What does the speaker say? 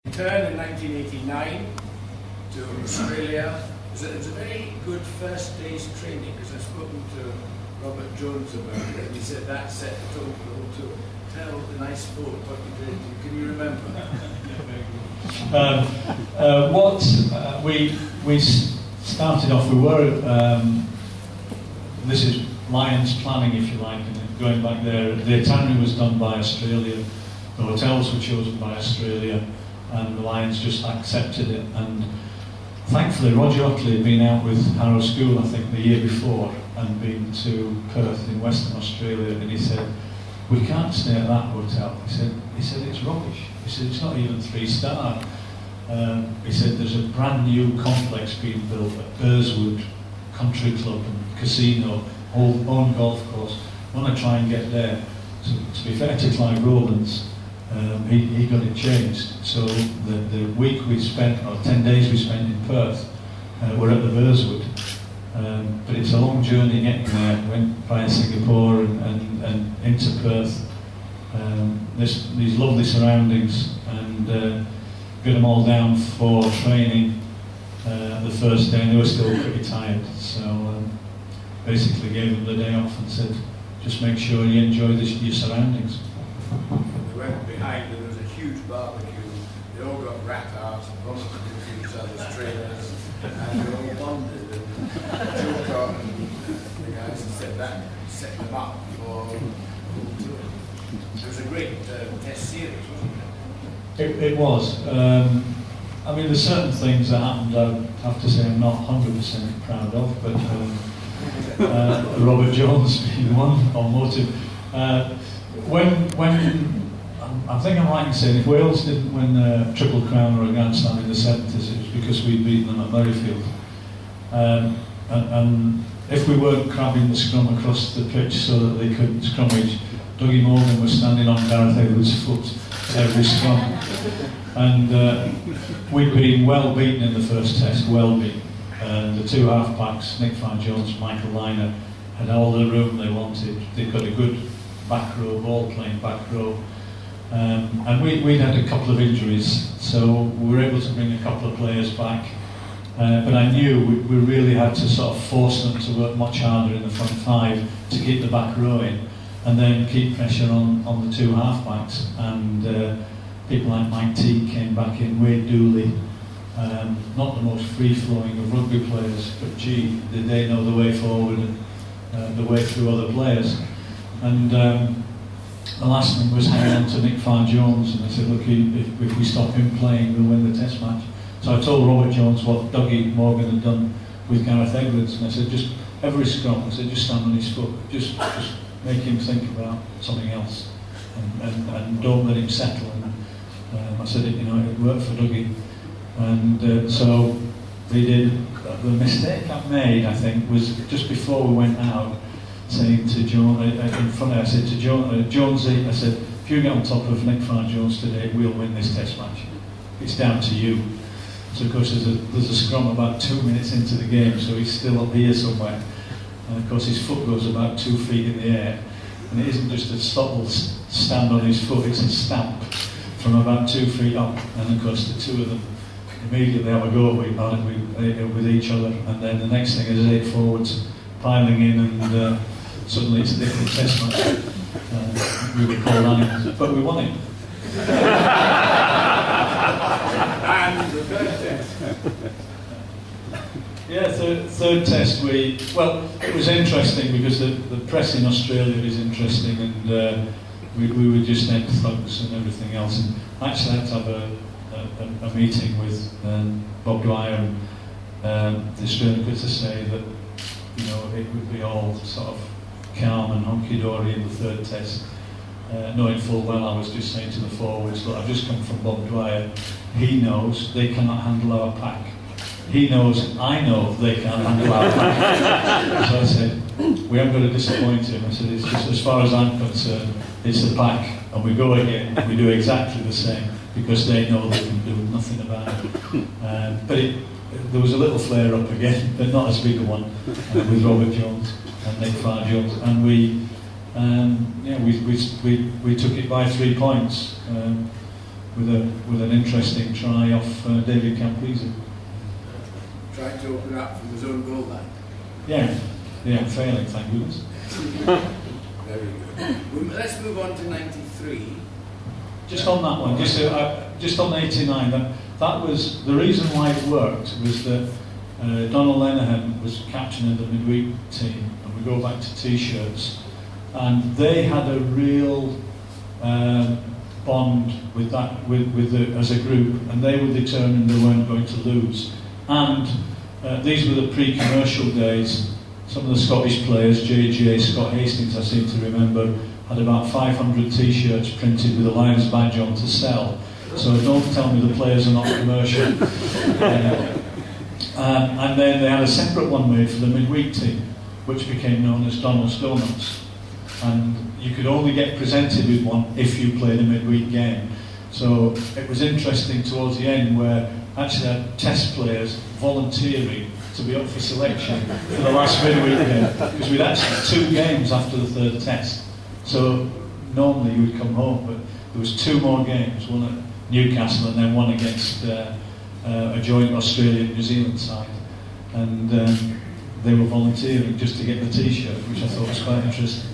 Returned in 1989 to Australia. It was a very good first day's training because I've spoken to Robert Jones about it, and he said that set the tone for the whole tour. Tell the nice folk what you did. Can you remember? We started off. We were this is Lions planning, if you like, and going back there. The itinerary was done by Australia. The hotels were chosen by Australia, and the Lions just accepted it. And thankfully, Roger Otley had been out with Harrow School, I think, the year before, and been to Perth in Western Australia, and he said, "We can't stay at that hotel." He said it's rubbish. He said it's not even 3-star. He said there's a brand new complex being built at Burswood Country Club and Casino, own golf course. I want to try and get there. So, to be fair to Clive Rowlands, he got it changed. So the week we spent, or 10 days we spent in Perth, were at the Burswood. But it's a long journey getting there. Went via Singapore and into Perth. These lovely surroundings, and got them all down for training the first day, and they were still pretty tired. So basically gave them the day off and said, just make sure you enjoy your surroundings. We went behind and there was a huge barbecue. They all got rat arse and bumped into each other's trainers, and they all bonded. And Joe Cott and the guys said that set them up for the whole tour. It was a great test series, wasn't it? It was. I mean, there's certain things that happened I have to say I'm not 100% proud of, but Robert Jones being one on motive. When I think I'm right in saying if Wales didn't win a Triple Crown or a Grand Slam in the 70s, it was because we'd beaten them at Murrayfield. And if we weren't crabbing the scrum across the pitch so that they couldn't scrummage, Dougie Morgan was standing on Gareth Edwards' foot every scrum. And we'd been well beaten in the first test, well beaten. The two half-backs, Nick Farr-Jones, Michael Liner, had all the room they wanted. They've got a good back row, ball-playing back row. And we'd had a couple of injuries, so we were able to bring a couple of players back. But I knew we really had to sort of force them to work much harder in the front five to keep the back row in, and then keep pressure on the two half-backs. And people like Mike Teague came back in, Wade Dooley, not the most free-flowing of rugby players, but gee, did they know the way forward and the way through other players. And the last thing was hanging on to Nick Farr-Jones, and I said, look, if we stop him playing, we'll win the test match. So I told Robert Jones what Dougie Morgan had done with Gareth Edwards, and I said, just every scrum, I said, just stand on his foot, just make him think about something else, and don't let him settle. And I said, it worked for Dougie. And so they did. The mistake I made, I think, was just before we went out, saying to Jones, in front of I said to Jonesy, I said, if you get on top of Nick Farr-Jones today, we'll win this test match. It's down to you. So of course there's a scrum about 2 minutes into the game, so he's still up here somewhere. And of course his foot goes about 2 feet in the air. And it isn't just a subtle stand on his foot, it's a stamp from about 2 feet up. And of course the two of them immediately have a go with each other. And then the next thing is 8 forwards piling in, and suddenly it's a different test match. We were called animals, but we won it. And the third test. Yeah, third test, it was interesting because the press in Australia is interesting, and we were just neck thugs and everything else. And actually I had to have a meeting with Bob Dwyer and the Australian cricket to say that it would be all sort of calm and hunky-dory in the third test, knowing full well I was just saying to the forwards, look, I've just come from Bob Dwyer. He knows they cannot handle our pack. He knows I know they can't handle our pack. So I said, we haven't got to disappoint him. I said, it's just, as far as I'm concerned, it's the pack, and we go again, we do exactly the same, because they know they can do nothing about it. But there was a little flare-up again, but not as big a one, with Robert Jones and Nick Farr-Jones, and we took it by 3 points. with an interesting try off David Campese. Tried to open up from his own goal line. Yeah, failing, thank goodness. Very good. Let's move on to 93. Just on that one, just on 89, that was the reason why it worked was that Donald Lenihan was captain of the midweek team, and we go back to T-shirts, and they had a real bond with as a group, and they were determined they weren't going to lose. And these were the pre-commercial days. Some of the Scottish players, JJ, Scott Hastings, I seem to remember, had about 500 T-shirts printed with a Lions badge on to sell. So don't tell me the players are not commercial. And then they had a separate one made for the midweek team, which became known as Donald's Donuts. And you could only get presented with one if you played a midweek game. So it was interesting towards the end where actually had test players volunteering to be up for selection for the last midweek game, because we'd actually 2 games after the 3rd test. So normally you would come home, but there was 2 more games, one at Newcastle and then one against a joint Australian-New Zealand side. And they were volunteering just to get the T-shirt, which I thought was quite interesting.